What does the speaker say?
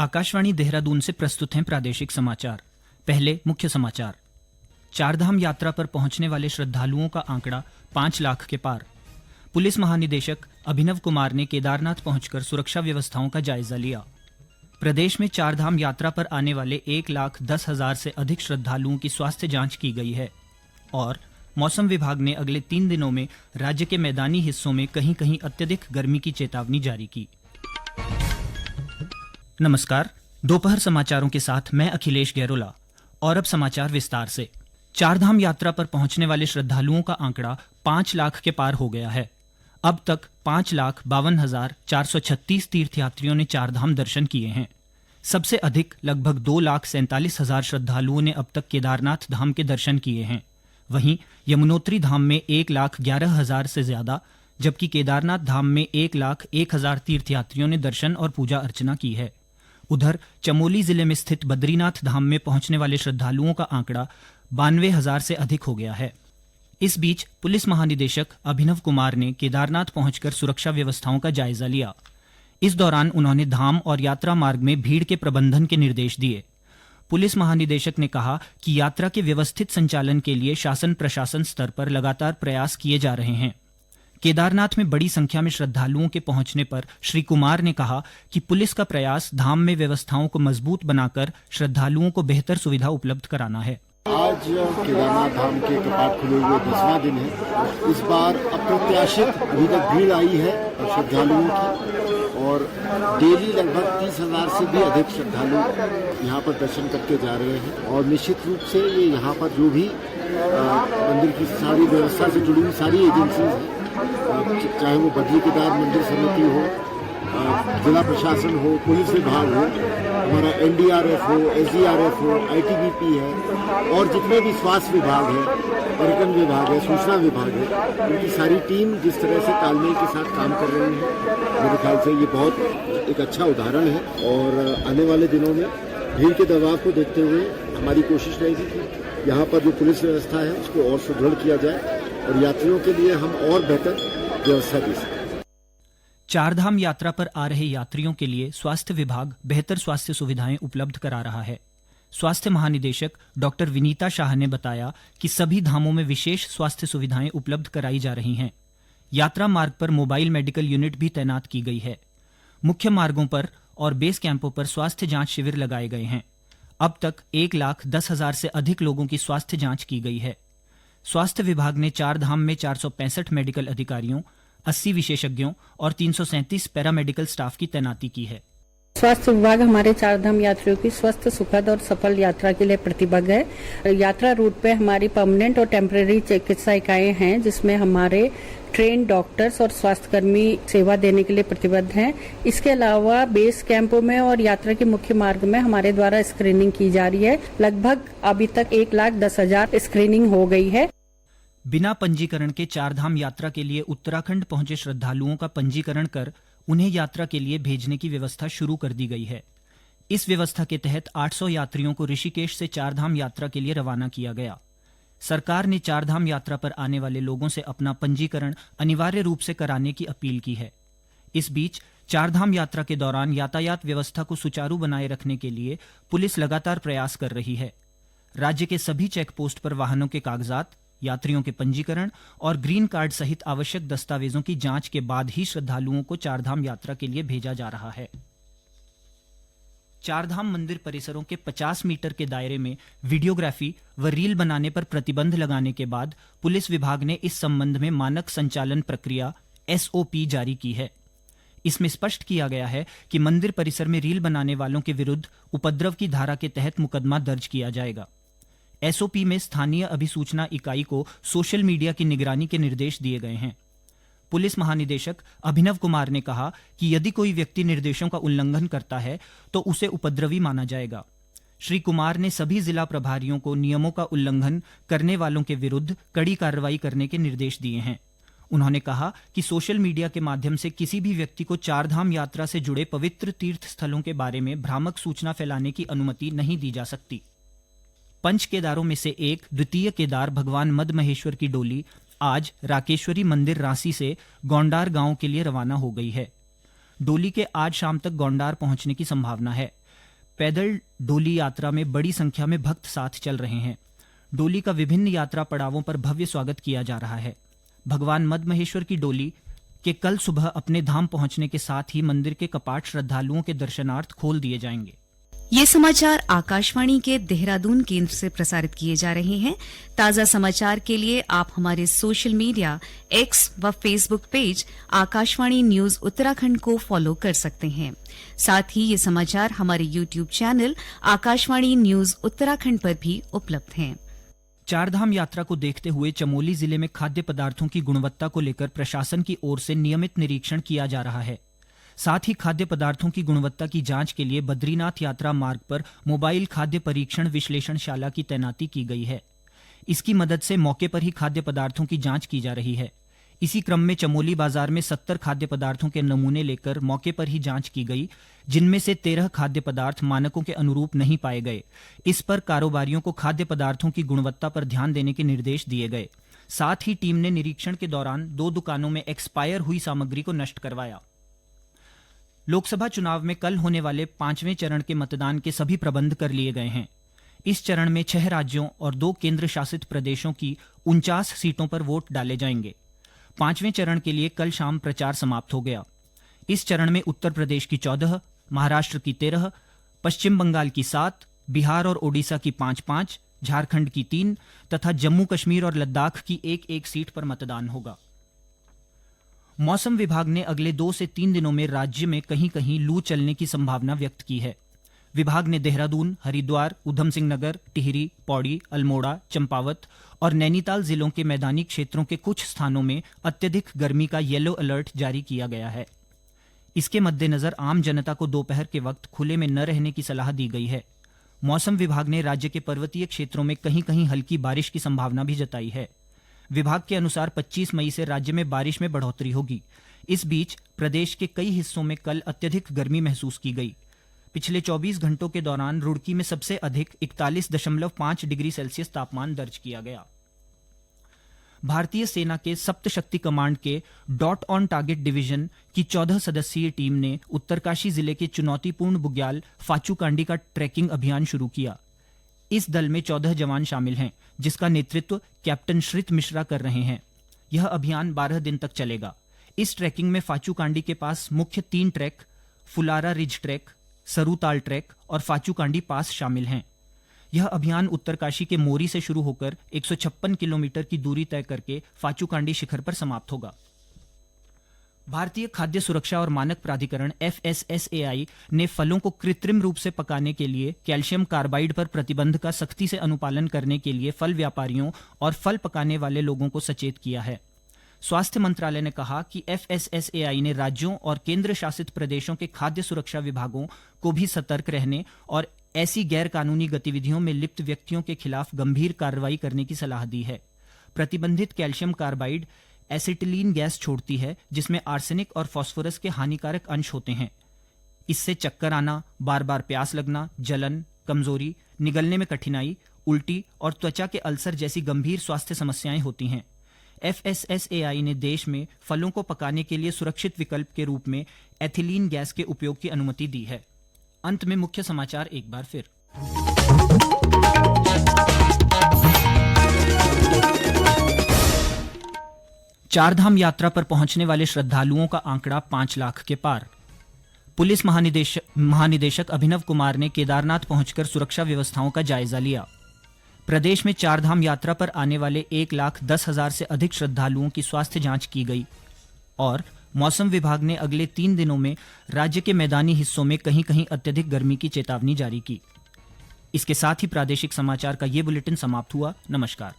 आकाशवाणी देहरादून से प्रस्तुत हैं प्रादेशिक समाचार। पहले मुख्य समाचार। चारधाम यात्रा पर पहुंचने वाले श्रद्धालुओं का आंकड़ा 5 लाख के पार। पुलिस महानिदेशक अभिनव कुमार ने केदारनाथ पहुंचकर सुरक्षा व्यवस्थाओं का जायजा लिया। प्रदेश में चारधाम यात्रा पर आने वाले 1,10,000 से अधिक श्रद्धालुओं की स्वास्थ्य जांच की गई है। और मौसम विभाग ने अगले 3 दिनों में राज्य के मैदानी हिस्सों में कहीं कहीं अत्यधिक गर्मी की चेतावनी जारी की। नमस्कार, दोपहर समाचारों के साथ मैं अखिलेश गैरोला। और अब समाचार विस्तार से। चारधाम यात्रा पर पहुंचने वाले श्रद्धालुओं का आंकड़ा 5 लाख के पार हो गया है। अब तक 5,52,436 तीर्थयात्रियों ने चारधाम दर्शन किए हैं। सबसे अधिक लगभग 2,47,000 श्रद्धालुओं ने अब तक केदारनाथ धाम के दर्शन किए हैं। वहीं यमुनोत्री धाम में 1,11,000 से ज्यादा, जबकि केदारनाथ धाम में 1,01,000 तीर्थयात्रियों ने दर्शन और पूजा अर्चना की है। उधर चमोली जिले में स्थित बद्रीनाथ धाम में पहुंचने वाले श्रद्धालुओं का आंकड़ा 92,000 से अधिक हो गया है। इस बीच पुलिस महानिदेशक अभिनव कुमार ने केदारनाथ पहुंचकर सुरक्षा व्यवस्थाओं का जायजा लिया। इस दौरान उन्होंने धाम और यात्रा मार्ग में भीड़ के प्रबंधन के निर्देश दिए। पुलिस महानिदेशक ने कहा कि यात्रा के व्यवस्थित संचालन के लिए शासन प्रशासन स्तर पर लगातार प्रयास किए जा रहे हैं। केदारनाथ में बड़ी संख्या में श्रद्धालुओं के पहुंचने पर श्री कुमार ने कहा कि पुलिस का प्रयास धाम में व्यवस्थाओं को मजबूत बनाकर श्रद्धालुओं को बेहतर सुविधा उपलब्ध कराना है। आज केदारनाथ धाम के कपाट खुले हुए 10वां दिन है। इस बार अप्रत्याशित अभी तक भीड़ आई है श्रद्धालुओं की, और डेली लगभग 30,000 से भी अधिक श्रद्धालु यहाँ पर दर्शन करके जा रहे हैं। और निश्चित रूप से ये यहाँ पर जो भी मंदिर की सारी व्यवस्था से जुड़ी हुई सारी एजेंसीज हैं, चाहे वो बद्री केदार मंदिर समिति हो, जिला प्रशासन हो, पुलिस विभाग हो, हमारा NDRF हो, SDRF हो, ITBP है, और जितने भी स्वास्थ्य विभाग है, पर्यटन विभाग है, सूचना विभाग है, उनकी सारी टीम जिस तरह से तालमेल के साथ काम कर रही है, मेरे ख्याल से ये बहुत एक अच्छा उदाहरण है। और आने वाले दिनों में भीड़ के दबाव को देखते हुए हमारी कोशिश रहेगी कि यहाँ पर जो पुलिस व्यवस्था है उसको और सुदृढ़ किया जाए और यात्रियों के लिए हम और बेहतर व्यवस्था दे सकें। चारधाम यात्रा पर आ रहे यात्रियों के लिए स्वास्थ्य विभाग बेहतर स्वास्थ्य सुविधाएं उपलब्ध करा रहा है। स्वास्थ्य महानिदेशक डॉक्टर विनीता शाह ने बताया कि सभी धामों में विशेष स्वास्थ्य सुविधाएं उपलब्ध कराई जा रही हैं। यात्रा मार्ग पर मोबाइल मेडिकल यूनिट भी तैनात की गई है। मुख्य मार्गों पर और बेस कैंपों पर स्वास्थ्य जांच शिविर लगाए गए हैं। अब तक 1,10,000 से अधिक लोगों की स्वास्थ्य जांच की गई है। स्वास्थ्य विभाग ने चारधाम में 465 मेडिकल अधिकारियों, 80 विशेषज्ञों और 337 पैरामेडिकल स्टाफ की तैनाती की है। स्वास्थ्य विभाग हमारे चारधाम यात्रियों की स्वस्थ, सुखद और सफल यात्रा के लिए प्रतिबद्ध है। यात्रा रूट पे हमारी परमानेंट और टेम्परेरी चिकित्सा इकाएं हैं, जिसमें हमारे ट्रेन डॉक्टर्स और स्वास्थ्यकर्मी सेवा देने के लिए प्रतिबद्ध हैं। इसके अलावा बेस कैंपों में और यात्रा के मुख्य मार्ग में हमारे द्वारा स्क्रीनिंग की जा रही है। लगभग अभी तक 1,10,000 स्क्रीनिंग हो गई है। बिना पंजीकरण के चारधाम यात्रा के लिए उत्तराखंड पहुंचे श्रद्धालुओं का पंजीकरण कर उन्हें यात्रा के लिए भेजने की व्यवस्था शुरू कर दी गई है। इस व्यवस्था के तहत 800 यात्रियों को ऋषिकेश से चारधाम यात्रा के लिए रवाना किया गया। सरकार ने चारधाम यात्रा पर आने वाले लोगों से अपना पंजीकरण अनिवार्य रूप से कराने की अपील की है। इस बीच चारधाम यात्रा के दौरान यातायात व्यवस्था को सुचारू बनाए रखने के लिए पुलिस लगातार प्रयास कर रही है। राज्य के सभी चेक पोस्ट पर वाहनों के कागजात, यात्रियों के पंजीकरण और ग्रीन कार्ड सहित आवश्यक दस्तावेजों की जांच के बाद ही श्रद्धालुओं को चारधाम यात्रा के लिए भेजा जा रहा है। चारधाम मंदिर परिसरों के 50 मीटर के दायरे में वीडियोग्राफी व रील बनाने पर प्रतिबंध लगाने के बाद पुलिस विभाग ने इस संबंध में मानक संचालन प्रक्रिया SOP जारी की है। इसमें स्पष्ट किया गया है कि मंदिर परिसर में रील बनाने वालों के विरुद्ध उपद्रव की धारा के तहत मुकदमा दर्ज किया जाएगा। SOP में स्थानीय अभिसूचना इकाई को सोशल मीडिया की निगरानी के निर्देश दिए गए हैं। पुलिस महानिदेशक अभिनव कुमार ने कहा कि यदि कोई व्यक्ति निर्देशों का उल्लंघन करता है तो उसे उपद्रवी माना जाएगा। श्री कुमार ने सभी जिला प्रभारियों को नियमों का उल्लंघन करने वालों के विरुद्ध कड़ी कार्रवाई करने के निर्देश दिए हैं। उन्होंने कहा कि सोशल मीडिया के माध्यम से किसी भी व्यक्ति को चारधाम यात्रा से जुड़े पवित्र तीर्थ स्थलों के बारे में भ्रामक सूचना फैलाने की अनुमति नहीं दी जा सकती। पंच केदारों में से एक द्वितीय केदार भगवान मद महेश्वर की डोली आज राकेश्वरी मंदिर रांसी से गोंडार गांव के लिए रवाना हो गई है। डोली के आज शाम तक गोंडार पहुंचने की संभावना है। पैदल डोली यात्रा में बड़ी संख्या में भक्त साथ चल रहे हैं। डोली का विभिन्न यात्रा पड़ावों पर भव्य स्वागत किया जा रहा है। भगवान मद्महेश्वर की डोली के कल सुबह अपने धाम पहुंचने के साथ ही मंदिर के कपाट श्रद्धालुओं के दर्शनार्थ खोल दिए जाएंगे। ये समाचार आकाशवाणी के देहरादून केंद्र से प्रसारित किए जा रहे हैं। ताजा समाचार के लिए आप हमारे सोशल मीडिया एक्स व Facebook page Akashvani news Uttarakhand को फॉलो कर सकते हैं। साथ ही ये समाचार हमारे YouTube channel Akashvani news Uttarakhand पर भी उपलब्ध हैं। चारधाम यात्रा को देखते हुए चमोली जिले में खाद्य पदार्थों की गुणवत्ता को लेकर प्रशासन की ओर से नियमित निरीक्षण किया जा रहा है। साथ ही खाद्य पदार्थों की गुणवत्ता की जांच के लिए बद्रीनाथ यात्रा मार्ग पर मोबाइल खाद्य परीक्षण विश्लेषणशाला की तैनाती की गई है। इसकी मदद से मौके पर ही खाद्य पदार्थों की जांच की जा रही है। इसी क्रम में चमोली बाजार में 70 खाद्य पदार्थों के नमूने लेकर मौके पर ही जांच की गई, जिनमें से 13 खाद्य पदार्थ मानकों के अनुरूप नहीं पाए गए। इस पर कारोबारियों को खाद्य पदार्थों की गुणवत्ता पर ध्यान देने के निर्देश दिए गए। साथ ही टीम ने निरीक्षण के दौरान 2 दुकानों में एक्सपायर हुई सामग्री को नष्ट करवाया। लोकसभा चुनाव में कल होने वाले 5वें चरण के मतदान के सभी प्रबंध कर लिए गए हैं। इस चरण में 6 राज्यों और 2 केंद्र शासित प्रदेशों की 49 सीटों पर वोट डाले जाएंगे। 5वें चरण के लिए कल शाम प्रचार समाप्त हो गया। इस चरण में उत्तर प्रदेश की 14, महाराष्ट्र की 13, पश्चिम बंगाल की 7, बिहार और ओडिशा की 5-5, झारखंड की 3 तथा जम्मू कश्मीर और लद्दाख की 1-1 सीट पर मतदान होगा। मौसम विभाग ने अगले 2 से 3 दिनों में राज्य में कहीं कहीं लू चलने की संभावना व्यक्त की है। विभाग ने देहरादून, हरिद्वार, उधम सिंह नगर, टिहरी, पौड़ी, अल्मोड़ा, चंपावत और नैनीताल जिलों के मैदानी क्षेत्रों के कुछ स्थानों में अत्यधिक गर्मी का येलो अलर्ट जारी किया गया है। इसके मद्देनजर आम जनता को दोपहर के वक्त खुले में न रहने की सलाह दी गई है। मौसम विभाग ने राज्य के पर्वतीय क्षेत्रों में कहीं कहीं हल्की बारिश की संभावना भी जताई है। विभाग के अनुसार 25 मई से राज्य में बारिश में बढ़ोतरी होगी। इस बीच प्रदेश के कई हिस्सों में कल अत्यधिक गर्मी महसूस की गई। पिछले 24 घंटों के दौरान रुड़की में सबसे अधिक 41.5 डिग्री सेल्सियस तापमान दर्ज किया गया। भारतीय सेना के सप्तशक्ति कमांड के डॉट ऑन टारगेट डिवीजन की 14 सदस्यीय टीम ने उत्तरकाशी जिले के चुनौतीपूर्ण बुग्याल फाचू कांडी का ट्रैकिंग अभियान शुरू किया। इस दल में 14 जवान शामिल हैं, जिसका नेतृत्व कैप्टन श्रित मिश्रा कर रहे हैं। यह अभियान 12 दिन तक चलेगा। इस ट्रैकिंग में फाचू कांडी के पास मुख्य 3 track, Phulara ridge track, Sarutal track और फाचू कांडी पास शामिल हैं। यह अभियान उत्तरकाशी के मोरी से शुरू होकर 156 किलोमीटर की दूरी तय करके फाचू कांडी शिखर पर समाप्त होगा। भारतीय खाद्य सुरक्षा और मानक प्राधिकरण FSSAI ने फलों को कृत्रिम रूप से पकाने के लिए कैल्शियम कार्बाइड पर प्रतिबंध का सख्ती से अनुपालन करने के लिए फल व्यापारियों और फल पकाने वाले लोगों को सचेत किया है। स्वास्थ्य मंत्रालय ने कहा कि FSSAI ने राज्यों और केंद्र शासित प्रदेशों के खाद्य सुरक्षा विभागों को भी सतर्क रहने और ऐसी गैर कानूनी गतिविधियों में लिप्त व्यक्तियों के खिलाफ गंभीर कार्रवाई करने की सलाह दी है। प्रतिबंधित कैल्शियम कार्बाइड एसिटिलीन गैस छोड़ती है, जिसमें आर्सेनिक और फास्फोरस के हानिकारक अंश होते हैं। इससे चक्कर आना, बार बार प्यास लगना, जलन, कमजोरी, निगलने में कठिनाई, उल्टी और त्वचा के अल्सर जैसी गंभीर स्वास्थ्य समस्याएं होती हैं। FSSAI ने देश में फलों को पकाने के लिए सुरक्षित विकल्प के रूप में एथिलीन गैस के उपयोग की अनुमति दी है। अंत में मुख्य समाचार एक बार फिर। चारधाम यात्रा पर पहुंचने वाले श्रद्धालुओं का आंकड़ा 5 लाख के पार। पुलिस महानिदेशक अभिनव कुमार ने केदारनाथ पहुंचकर सुरक्षा व्यवस्थाओं का जायजा लिया। प्रदेश में चारधाम यात्रा पर आने वाले 1,10,000 से अधिक श्रद्धालुओं की स्वास्थ्य जांच की गई। और मौसम विभाग ने अगले 3 दिनों में राज्य के मैदानी हिस्सों में कहीं कहीं अत्यधिक गर्मी की चेतावनी जारी की। इसके साथ ही प्रादेशिक समाचार का ये बुलेटिन समाप्त हुआ। नमस्कार।